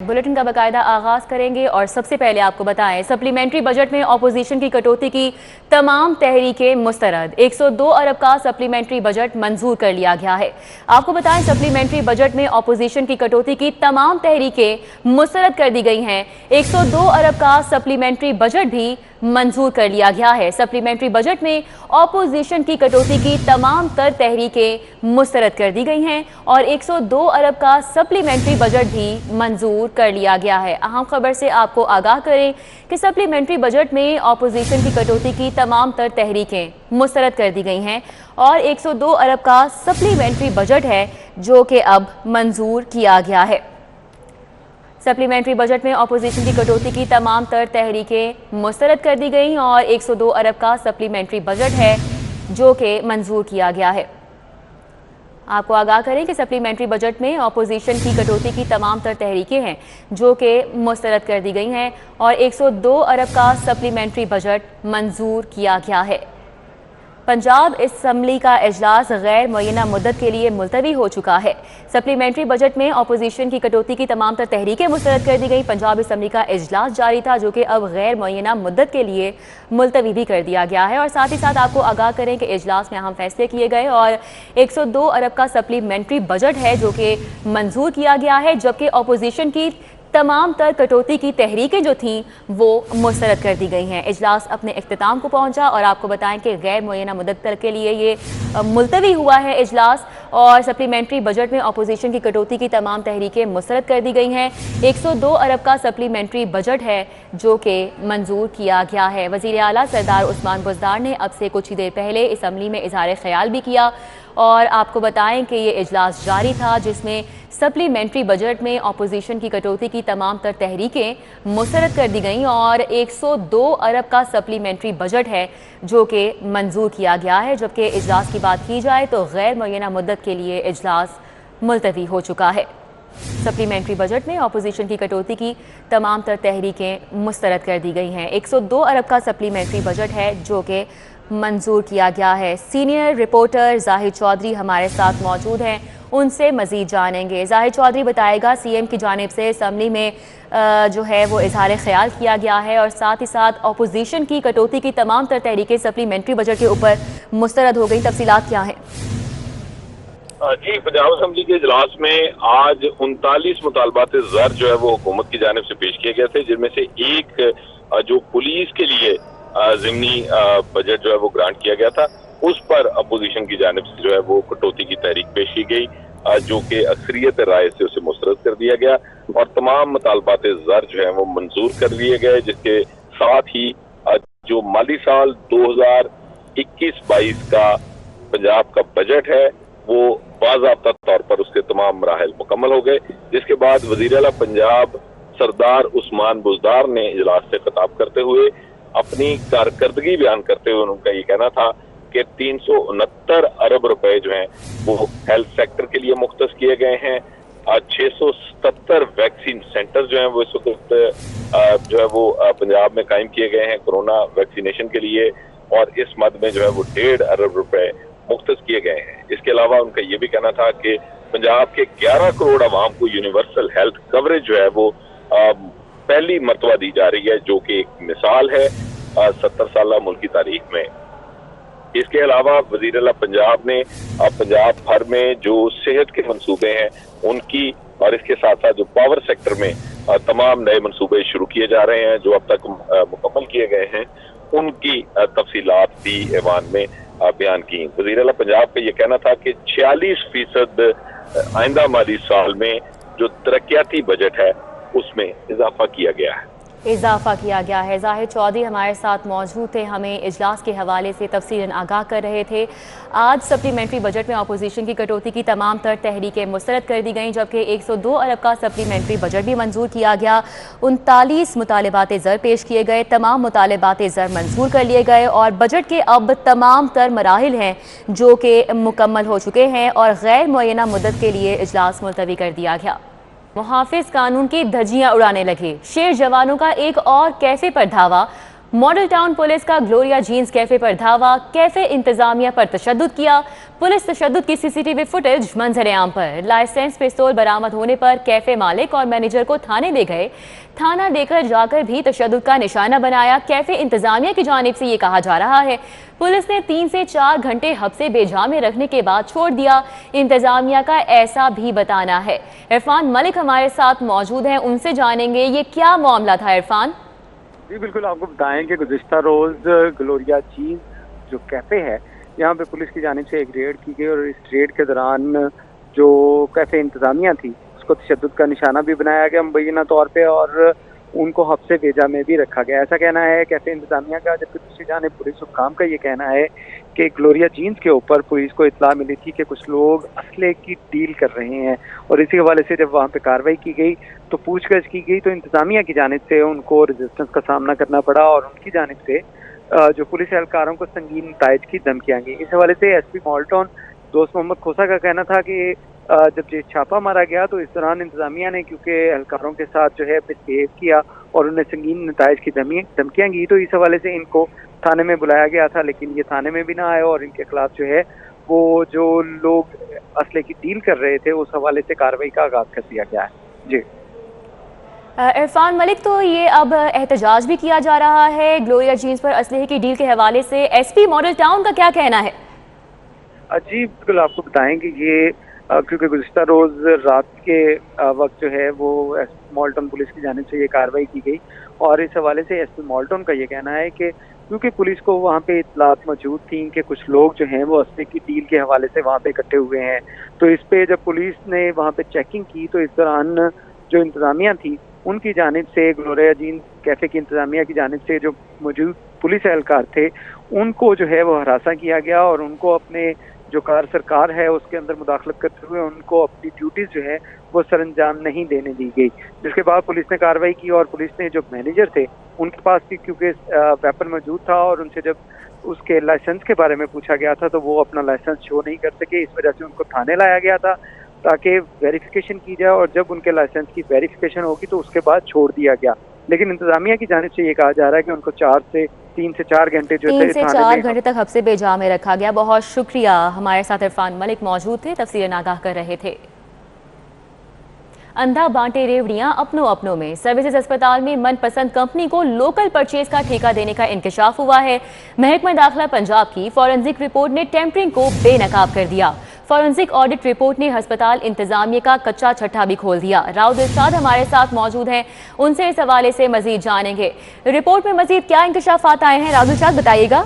Bulletin का बाकायदा आगाज करेंगे और सबसे पहले आपको बताएं, सप्लीमेंट्री बजट में अपोजिशन की कटौती की तमाम तहरीकें मुस्तरद। 102 अरब का सप्लीमेंट्री बजट मंजूर कर लिया गया है। आपको बताएं, सप्लीमेंट्री बजट में अपोजिशन की कटौती की तमाम तहरीकें मुस्तरद कर दी गई हैं। 102 अरब का सप्लीमेंट्री बजट भी मंजूर कर लिया गया है। सप्लीमेंट्री बजट में अपोजिशन की कटौती की तमाम तर तहरीकें मुस्तरद कर दी गई हैं और 102 अरब का सप्लीमेंट्री बजट भी मंजूर कर लिया गया है। अहम खबर से आपको आगाह करें कि सप्लीमेंट्री बजट में अपोजिशन की कटौती की तमाम तर तहरीकें मुस्तरद कर दी गई हैं और 102 अरब का सप्लीमेंट्री बजट है जो कि अब मंजूर किया गया है। सप्लीमेंट्री बजट में अपोजिशन की कटौती की तमाम तर तहरीकें मुस्तरद कर दी गई और 102 अरब का सप्लीमेंट्री बजट है जो कि मंजूर किया गया है। आपको आगाह करें कि सप्लीमेंट्री बजट में अपोजिशन की कटौती की तमाम तर तहरीकें हैं जो कि मुस्तरद कर दी गई हैं और 102 अरब का सप्लीमेंट्री बजट मंजूर किया गया है। पंजाब असम्बली का इजलास गैर मुअय्यना मुद्दत के लिए मुलतवी हो चुका है। सप्लीमेंट्री बजट में अपोजिशन की कटौती की तमाम तर तहरीकें मुस्तरद कर दी गई। पंजाब असम्बली का इजलास जारी था जो कि अब गैर मुअय्यना मुद्दत के लिए मुलतवी भी कर दिया गया है और साथ ही साथ आपको आगाह करें कि इजलास में अहम फैसले किए गए और 102 अरब का सप्लीमेंट्री बजट है जो कि मंजूर किया गया है, जबकि अपोजिशन की तमाम तर कटौती की तहरीकें जो थीं वो मुस्तरद कर दी गई हैं। इजलास अपने इख्तिताम को पहुंचा और आपको बताएं कि गैर मुअय्यना मुद्दत के लिए ये मुलतवी हुआ है इजलास और सप्लीमेंट्री बजट में अपोजिशन की कटौती की तमाम तहरीकें मुस्तरद कर दी गई हैं। 102 अरब का सप्लीमेंट्री बजट है जो कि मंजूर किया गया है। वज़ीर आला सरदार उस्मान बुज़दार ने अब से कुछ ही देर पहले असम्बली में इज़हार ख्याल भी किया और आपको बताएं कि ये इजलास जारी था जिसमें सप्लीमेंट्री बजट में अपोजिशन की कटौती की तमाम तर तहरीकें मुस्तरद कर दी गईं और 102 अरब का सप्लीमेंट्री बजट है जो कि मंजूर किया गया है। जबकि इजलास की बात की जाए तो गैर मुअय्यना मुद्दत के लिए इजलास मुलतवी हो चुका है। सप्लीमेंट्री बजट में अपोजिशन की कटौती की तमाम तर तहरीकें मुस्तरद कर दी गई हैं। 102 अरब का सप्लीमेंट्री बजट है जो कि मंजूर किया गया है। सीनियर रिपोर्टर जाहिद चौधरी हमारे साथ मौजूद हैं, उनसे मज़ीद जानेंगे। जाहिद चौधरी बताएगा, सीएम की जानिब से असम्बली में जो है वो इज़हार ख्याल किया गया है और साथ ही साथ अपोजिशन की कटौती की तमाम तर तहरीकें सप्लीमेंट्री बजट के ऊपर मुस्तरद हो गई। तफसीलात क्या हैं? जी, पंजाब असम्बली के इजलास में आज 39 मुतालबात ज़र जो है वो हुकूमत की जानिब से पेश किए गए थे, जिनमें से एक जो पुलिस के लिए ज़िमनी बजट जो है वो ग्रांट किया गया था, उस पर अपोजिशन की जानिब से जो है वो कटौती की तहरीक पेश की गई जो कि अक्सरियत राय से उसे मुस्तरद कर दिया गया और तमाम मुतालबात ज़र जो है वो मंजूर कर लिए गए, जिसके साथ ही जो माली साल 2021-22 का पंजाब का बजट है वो बाज़ाब्ता तौर पर उसके तमाम मराहिल मुकम्मल हो गए। जिसके बाद वज़ीर आला पंजाब सरदार उस्मान बुज़दार ने इजलास से खिताब करते हुए अपनी कारकर्दगी बयान करते हुए उनका ये कहना था कि 369 अरब रुपए जो हैं वो हेल्थ सेक्टर के लिए मुख्तस किए गए हैं। 677 वैक्सीन सेंटर जो हैं वो इस वक्त जो है वो पंजाब में कायम किए गए हैं कोरोना वैक्सीनेशन के लिए और इस मद में जो है वो 1.5 अरब रुपए मुख्तस किए गए हैं। इसके अलावा उनका ये भी कहना था कि पंजाब के 11 करोड़ आवाम को यूनिवर्सल हेल्थ कवरेज जो है वो पहली मर्तबा दी जा रही है, जो कि एक मिसाल है 70 साल मुल्क की तारीख में। इसके अलावा वज़ीर आला पंजाब ने पंजाब भर में जो सेहत के मंसूबे हैं उनकी और इसके साथ साथ जो पावर सेक्टर में तमाम नए मंसूबे शुरू किए जा रहे हैं जो अब तक मुकम्मल किए गए हैं उनकी तफसीलात भी ऐवान में बयान की। वज़ीर आला पंजाब का ये कहना था कि 46% आइंदा माली साल में जो तरक्याती बजट है उसमें इजाफा किया गया है। जाहिद चौधरी हमारे साथ मौजूद थे, हमें इजलास के हवाले से तफसीलन आगाह कर रहे थे। आज सप्लीमेंट्री बजट में अपोजिशन की कटौती की तमाम तर तहरीकें मुस्तरद कर दी गईं, जबकि 102 अरब का सप्लीमेंट्री बजट भी मंजूर किया गया। 39 मुतालबात ज़र पेश किए गए, तमाम मुतालबात ज़र मंजूर कर लिए गए और बजट के अब तमाम तर मराहिल हैं जो कि मुकम्मल हो चुके हैं और गैर मुअय्यना मुद्दत के लिए इजलास मुलतवी कर दिया गया। मुहाफिज कानून की धज्जियां उड़ाने लगे, शेर जवानों का एक और कैफे पर धावा, मॉडल टाउन पुलिस का ग्लोरिया जीन्स कैफे पर धावा, कैफे इंतजामिया पर तशद्दुद किया। पुलिस तशद्दुद की सीसीटीवी फुटेज मंजर-ए-आम पर। लाइसेंस पिस्तौल बरामद होने पर कैफे मालिक और मैनेजर को थाने ले गए। थाना लेकर जाकर भी तशद्दुद का निशाना बनाया। कैफे इंतजामिया की जानिब से ये कहा जा रहा है पुलिस ने 3 से 4 घंटे हब्से बेजा में रखने के बाद छोड़ दिया। इंतजामिया का ऐसा भी बताना है। इरफान मलिक हमारे साथ मौजूद हैं, उनसे जानेंगे ये क्या मामला था। इरफान जी बिल्कुल, आपको बताएं कि गुज़िश्ता रोज़ ग्लोरिया जीन्स जो कैफ़े है यहाँ पे पुलिस की जानिब से एक रेड की गई और इस रेड के दौरान जो कैफ़े इंतज़ामिया थी उसको तशद्दुद का निशाना भी बनाया गया मुबैना तौर पे और उनको हब्से बेजा में भी रखा गया। ऐसा कहना है कैफ़े इंतज़ामिया का, जबकि दूसरी जानिब पुलिस हुक्काम का ये कहना है कि ग्लोरिया जीन्स के ऊपर पुलिस को इत्तला मिली थी कि कुछ लोग असले की डील कर रहे हैं और इसी हवाले से जब वहाँ पे कार्रवाई की गई तो पूछगछ की गई तो इंतज़ामिया की जानिब से उनको रेजिस्टेंस का सामना करना पड़ा और उनकी जानिब से जो पुलिस एहलकारों को संगीन नताइज की धमकियाँ गई। इस हवाले से एसपी मॉडल टाउन दोस्त मोहम्मद खोसा का कहना था कि जब ये छापा मारा गया तो इस दौरान इंतज़ामिया ने क्योंकि एहलकारों के साथ जो है मिसबिहेव किया और उन्हें संगीन नताइज की धमकियाँ दी, तो इस हवाले से इनको थाने में बुलाया गया था, लेकिन ये थाने में भी ना आए और इनके खिलाफ जो है वो जो लोग असले की डील कर रहे थे उस हवाले से कार्रवाई का आगाज कर दिया गया है। जी इरफान मलिक, तो ये अब एहतजाज भी किया जा रहा है ग्लोरिया जीन्स पर असलहे की डील के हवाले से, एसपी मॉडल टाउन का क्या कहना है? जी बिल्कुल, आपको बताएं कि ये क्योंकि गुज़िश्ता रोज़ रात के वक्त जो है वो मॉडल टाउन पुलिस की जानिब से ये कार्रवाई की गई और इस हवाले से एसपी मॉडल टाउन का ये कहना है कि क्योंकि पुलिस को वहाँ पे इत्तलात मौजूद थी कि कुछ लोग जो हैं वो असले की डील के हवाले से वहाँ पे इकट्ठे हुए हैं, तो इस पे जब पुलिस ने वहाँ पे चेकिंग की तो इस दौरान जो इंतज़ामिया थी उनकी जानिब से ग्लोरिया जीन्स कैफ़े की इंतज़ामिया की जानिब से जो मौजूद पुलिस एहलकार थे उनको जो है वो हरासा किया गया और उनको अपने जो कार सरकार है उसके अंदर मुदाखलत करते हुए उनको अपनी ड्यूटीज जो है वो सरंजाम नहीं देने दी गई, जिसके बाद पुलिस ने कार्रवाई की और पुलिस ने जो मैनेजर थे उनके पास भी क्योंकि वेपन मौजूद था और उनसे जब उसके लाइसेंस के बारे में पूछा गया था तो वो अपना लाइसेंस शो नहीं कर सके, इस वजह से उनको थाने लाया गया था ताकि वेरिफिकेशन की जाए और जब उनके लाइसेंस की वेरिफिकेशन होगी तो उसके बाद छोड़ दिया गया। लेकिन इंतजामिया की जानिब से ये कहा जा रहा है कि उनको 3 से 4 घंटे जो 3 से 4 घंटे तक हब्से बेजा में रखा गया। बहुत शुक्रिया, हमारे साथ इरफान मलिक मौजूद थे, तफसीरें आगाह कर रहे थे। अंधा बांटे रेवड़ियां अपनों अपनों में। सर्विसेज अस्पताल में मनपसंद कंपनी को लोकल परचेज का ठेका देने का इंकशाफ हुआ है। महकमा दाखिला पंजाब की फॉरेंसिक रिपोर्ट ने टेम्परिंग को बेनकाब कर दिया। फॉरेंसिक ऑडिट रिपोर्ट ने अस्पताल इंतजामिया का कच्चा छट्टा भी खोल दिया। राउद इरशाद हमारे साथ मौजूद हैं, उनसे इस हवाले से मजीद जानेंगे। रिपोर्ट में मजीद क्या इंकशाफात आए हैं, राउद इरशाद बताइएगा।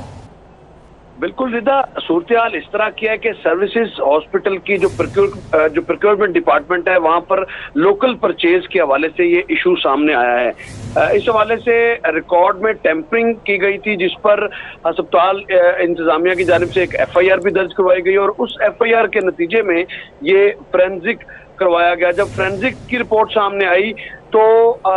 बिल्कुल रिदा, सूरत इस तरह की है कि सर्विसेज हॉस्पिटल की जो प्रोक्योरमेंट डिपार्टमेंट है वहां पर लोकल परचेज के हवाले से ये इशू सामने आया है। इस हवाले से रिकॉर्ड में टेम्परिंग की गई थी जिस पर अस्पताल इंतजामिया की जानिब से एक FIR भी दर्ज करवाई गई और उस FIR के नतीजे में ये फोरेंसिक करवाया गया। जब फोरेंसिक की रिपोर्ट सामने आई तो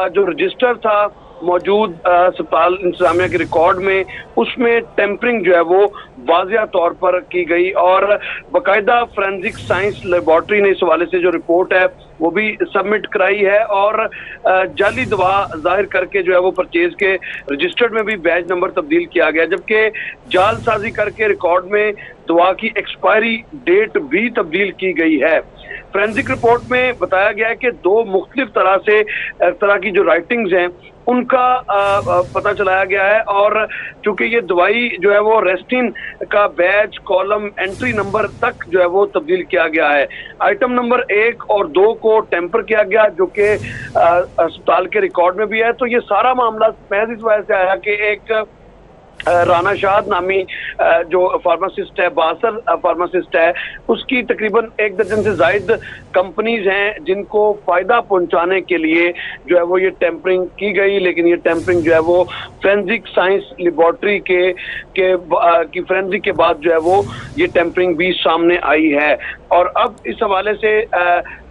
जो रजिस्टर था मौजूद अस्पताल इंतजामिया के रिकॉर्ड में उसमें टेम्परिंग जो है वो वाज़िया तौर पर की गई और बाकायदा फोरेंसिक साइंस लेबॉर्ट्री ने इस हवाले से जो रिपोर्ट है वो भी सबमिट कराई है और जाली दवा जाहिर करके जो है वो परचेज के रजिस्टर्ड में भी बैच नंबर तब्दील किया गया, जबकि जालसाजी करके रिकॉर्ड में दवा की एक्सपायरी डेट भी तब्दील की गई है। फोरेंसिक रिपोर्ट में बताया गया है कि 2 मुख्तलिफ तरह की जो राइटिंग्स हैं उनका पता चलाया गया है और चूंकि ये दवाई जो है वो रेस्टिन का बैच कॉलम एंट्री नंबर तक जो है वो तब्दील किया गया है। आइटम नंबर 1 और 2 को टेम्पर किया गया जो कि अस्पताल के रिकॉर्ड में भी है। तो ये सारा मामला महज इस वजह से आया कि एक राना शाद नामी जो फार्मासिस्ट है, बासर फार्मासिस्ट है, उसकी तकरीबन 1 दर्जन से जायद कंपनीज हैं जिनको फायदा पहुंचाने के लिए जो है वो ये टेम्परिंग की गई, लेकिन ये टेम्परिंग जो है वो फोरेंसिक साइंस लेबॉर्ट्री की फोरेंसिक के बाद जो है वो ये टेम्परिंग भी सामने आई है। और अब इस हवाले से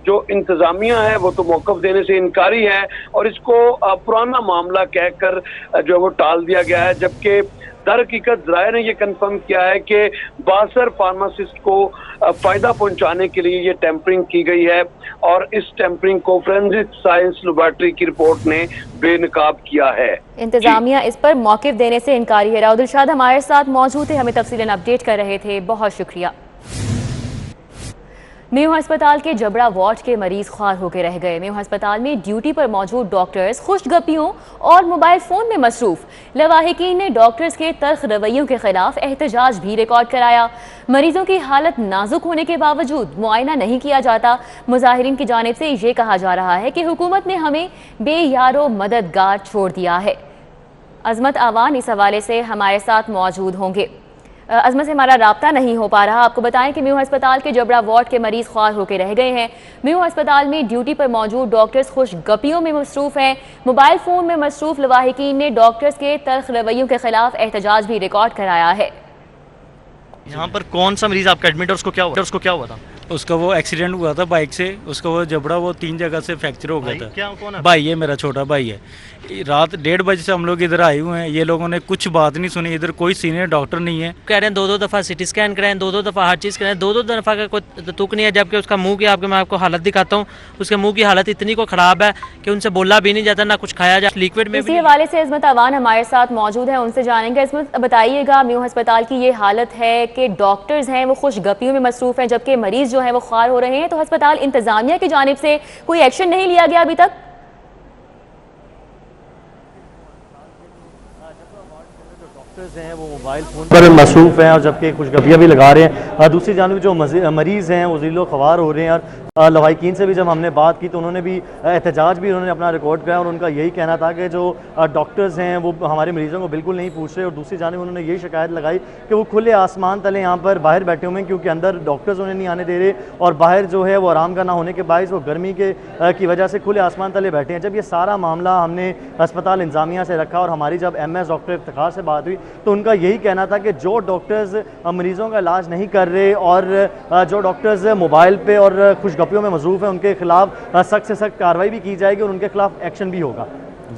जो इंतजामिया है वो तो मौक़िफ़ देने से इनकारी है और इसको पुराना मामला कहकर जो है वो टाल दिया गया है, जबकि در حقیقت ذرائع نے یہ کنفرم کیا ہے کہ 62 فارماسسٹ کو فائدہ پہنچانے کے لیے یہ ٹیمپرنگ کی گئی ہے، اور اس ٹیمپرنگ کو فورینسک سائنس لیبارٹری کی رپورٹ نے بے نقاب کیا ہے۔ انتظامیہ اس پر موقف دینے سے انکاری ہے۔ راؤ دلشاد ہمارے ساتھ موجود تھے، ہمیں تفصیلاً اپڈیٹ کر رہے تھے، بہت شکریہ۔ میو ہسپتال کے جبڑا وارڈ کے مریض خوار ہو کے رہ گئے۔ میو ہسپتال میں ڈیوٹی پر موجود ڈاکٹرز خوش گپیوں اور موبائل فون میں مصروف۔ لواحقین نے ڈاکٹرز کے تلخ رویوں کے خلاف احتجاج بھی ریکارڈ کرایا۔ مریضوں کی حالت نازک ہونے کے باوجود معائنہ نہیں کیا جاتا۔ مظاہرین کی جانب سے یہ کہا جا رہا ہے کہ حکومت نے ہمیں بے یار و مددگار چھوڑ دیا ہے۔ عظمت آوان اس حوالے سے ہمارے ساتھ موجود ہوں گے۔ عظمت سے ہمارا رابطہ نہیں ہو پا رہا، آپ کو بتائیں کہ میو ہسپتال کے جبڑا وارڈ کے مریض خوار ہو کے رہ گئے ہیں۔ میو ہسپتال میں ڈیوٹی پر موجود ڈاکٹرز خوش گپیوں میں مصروف ہیں، موبائل فون میں مصروف لواحقین نے ڈاکٹرز کے تلخ رویوں کے خلاف احتجاج بھی ریکارڈ کرایا ہے۔ یہاں پر کون سا مریض آپ کا ایڈمٹ ہے، اس کو کیا ہوا تھا؟ اس کا وہ ایکسیڈنٹ ہوا تھا بائک سے، اس کا وہ جبڑا وہ 3 جگہ سے فریکچر ہو گیا تھا۔ کون ہے؟ بھائی ہے، میرا چھوٹا بھائی ہے۔ رات 1:30 بجے سے ہم لوگ ادھر آئے ہوئے ہیں، یہ لوگوں نے کچھ بات نہیں سنی، ادھر کوئی سینئر ڈاکٹر نہیں ہے۔ کہہ رہے ہیں 2 دفعہ سٹی اسکین کرائیں، 2 دفعہ ہر چیز کرائیں، 2 دفعہ کا کوئی تک نہیں ہے، جبکہ اس کا منہ کی میں آپ کو حالت دکھاتا ہوں، اس کے منہ کی حالت اتنی کو خراب ہے کہ ان سے بولا بھی نہیں جاتا، نہ کچھ کھایا جاتا، لیکوڈ میں بھی۔ اسی حوالے سے عظمت آوان ہمارے ساتھ موجود ہیں، ان سے جانیں گے۔ عظمت بتائیے گا، میو ہسپتال کی یہ حالت ہے کہ ڈاکٹرز ہیں وہ خوش گپیوں میں مصروف ہیں، جبکہ مریض جو ہیں وہ خوار ہو رہے ہیں، تو ہسپتال انتظامیہ کی جانب سے کوئی ایکشن نہیں لیا گیا ابھی تک؟ ڈاکٹرز ہیں وہ موبائل فون پر مصروف ہیں، اور جبکہ خوش گپیاں بھی لگا رہے ہیں۔ دوسری جانب جو مریض ہیں وہ ذلیل و خوار ہو رہے ہیں، اور لواحقین سے بھی جب ہم نے بات کی تو انہوں نے بھی احتجاج بھی انہوں نے اپنا ریکارڈ کرایا، اور ان کا یہی کہنا تھا کہ جو ڈاکٹرز ہیں وہ ہمارے مریضوں کو بالکل نہیں پوچھ رہے، اور دوسری جانب انہوں نے یہی شکایت لگائی کہ وہ کھلے آسمان تلے یہاں پر باہر بیٹھے ہوئے ہیں، کیونکہ اندر ڈاکٹرز انہیں نہیں آنے دے رہے، اور باہر جو ہے وہ آرام کا نہ ہونے کے باعث وہ گرمی کی وجہ سے کھلے آسمان تلے بیٹھے ہیں۔ جب یہ سارا معاملہ ہم نے ہسپتال انتظامیہ سے رکھا، اور ہماری جب MS ڈاکٹر افتخار سے بات ہوئی تو ان کا یہی کہنا تھا کہ جو ڈاکٹرز مریضوں کا علاج نہیں کر رہے، اور جو ڈاکٹرز موبائل پہ اور خوش گپیوں میں مصروف ہیں، ان کے خلاف سخت سے سخت کارروائی بھی کی جائے گی، اور ان کے خلاف ایکشن بھی ہوگا۔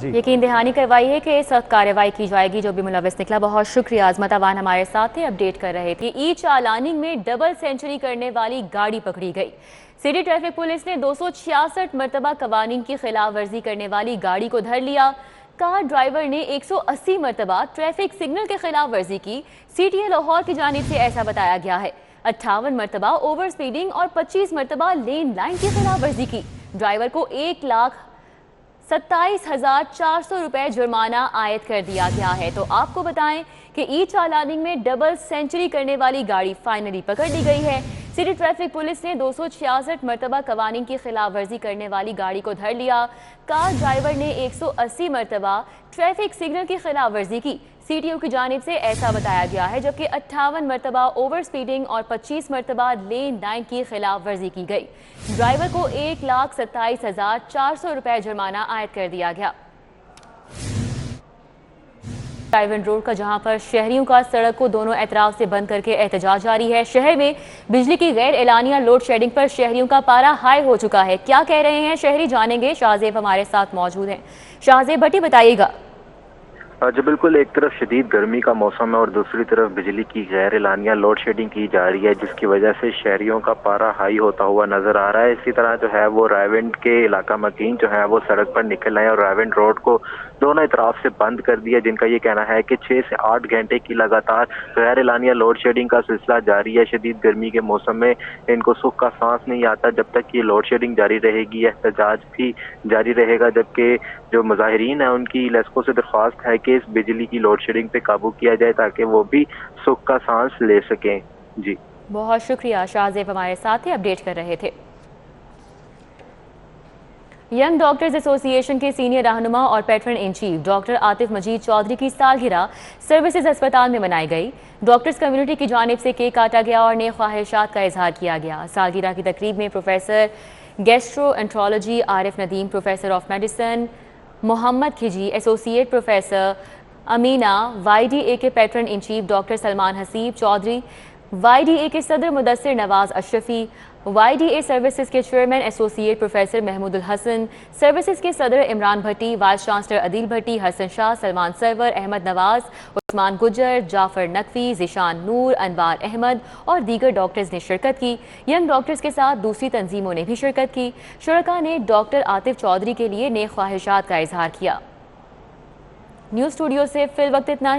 جی، یقین دہانی کروائی ہے کہ سخت کارروائی کی جائے گی جو بھی ملوث نکلا۔ بہت شکریہ، عظمت آوان ہمارے ساتھ تھے، اپڈیٹ کر رہے تھے۔ ای چالاننگ میں ڈبل سینچری کرنے والی گاڑی پکڑی گئی۔ سٹی ٹریفک پولیس نے 266 مرتبہ قوانین کی خلاف ورزی کرنے والی گاڑی کو دھر لیا۔ کار ڈرائیور نے 180 مرتبہ ٹریفک سگنل کے خلاف ورزی کی۔ CTA لاہور کی جانب سے ایسا بتایا گیا ہے۔ 58 مرتبہ اوور سپیڈنگ اور 25 مرتبہ لین لائن کی خلاف ورزی کی۔ ڈرائیور کو 1,27,400 روپے جرمانہ عائد کر دیا گیا ہے۔ تو آپ کو بتائیں کہ ای چالاننگ میں ڈبل سینچری کرنے والی گاڑی فائنلی پکڑ لی گئی ہے۔ سٹی ٹریفک پولیس نے 266 مرتبہ قوانین کی خلاف ورزی کرنے والی گاڑی کو دھر لیا۔ کار ڈرائیور نے 180 مرتبہ ٹریفک سگنل کی خلاف ورزی کی۔ CTO کی جانب سے ایسا بتایا گیا ہے، جبکہ 58 مرتبہ اوور سپیڈنگ اور 25 مرتبہ لین لائن کی خلاف ورزی کی گئی۔ ڈرائیور کو 1,27,400 روپے جرمانہ عائد کر دیا گیا۔ ڈائیون روڈ کا جہاں پر شہریوں کا سڑک کو دونوں اطراف سے بند کر کے احتجاج جاری ہے۔ شہر میں بجلی کی غیر اعلانیہ لوڈ شیڈنگ پر شہریوں کا پارا ہائی ہو چکا ہے۔ کیا کہہ رہے ہیں شہری، جانیں گے۔ شاہزیب ہمارے ساتھ موجود ہیں۔ شاہزیب بھٹی، بتائیے گا۔ جی بالکل، ایک طرف شدید گرمی کا موسم ہے اور دوسری طرف بجلی کی غیر اعلانیہ لوڈ شیڈنگ کی جا رہی ہے، جس کی وجہ سے شہریوں کا پارا ہائی ہوتا ہوا نظر آ رہا ہے۔ اسی طرح جو ہے وہ رائیونڈ کے علاقہ مکین جو ہے وہ سڑک پر نکل آئے اور رائیونڈ روڈ کو دونوں اطراف سے بند کر دیا، جن کا یہ کہنا ہے کہ 6 سے 8 گھنٹے کی لگاتار غیر اعلانیہ لوڈ شیڈنگ کا سلسلہ جاری ہے۔ شدید گرمی کے موسم میں ان کو سکھ کا سانس نہیں آتا جب تک یہ لوڈ شیڈنگ جاری رہے گی۔ احتجاج بھی جاری رہے گا، جبکہ جو مظاہرین ہیں ان کی لیسکو سے درخواست ہے کہ اس بجلی کی لوڈ شیڈنگ پہ قابو کیا جائے تاکہ وہ بھی سکھ کا سانس لے سکیں۔ جی بہت شکریہ، شاہزیب ہمارے ساتھ تھے، اپڈیٹ کر رہے تھے۔ ینگ ڈاکٹرز ایسوسی ایشن کے سینئر رہنما اور patron in chief doctor Atif Majeed Chaudhry کی سالگرہ سروسز ہسپتال میں منائی گئی۔ ڈاکٹرز کمیونٹی کی جانب سے کیک کاٹا گیا اور نیک خواہشات کا اظہار کیا گیا۔ سالگرہ کی تقریب میں professor gastroenterology Arif Nadeem, professor of medicine Muhammad کھجی، ایسوسیٹ پروفیسر امینہ، YDA کے patron in chief doctor Salman Haseeb Chaudhry, YDA کے صدر مدثر نواز اشرفی، YDA سروسز کے chairman associate professor Mahmood Ul Hassan, services کے صدر عمران بھٹی، وائس چانسلر عدیل بھٹی، حسن شاہ، سلمان سرور، احمد نواز، عثمان گجر، جعفر نقوی، ذیشان نور، انوار احمد اور دیگر ڈاکٹرز نے شرکت کی۔ ینگ ڈاکٹرز کے ساتھ دوسری تنظیموں نے بھی شرکت کی۔ شرکاء نے ڈاکٹر عاطف چودھری کے لیے نیک خواہشات کا اظہار کیا۔ نیوز اسٹوڈیو سے فی الوقت اتنا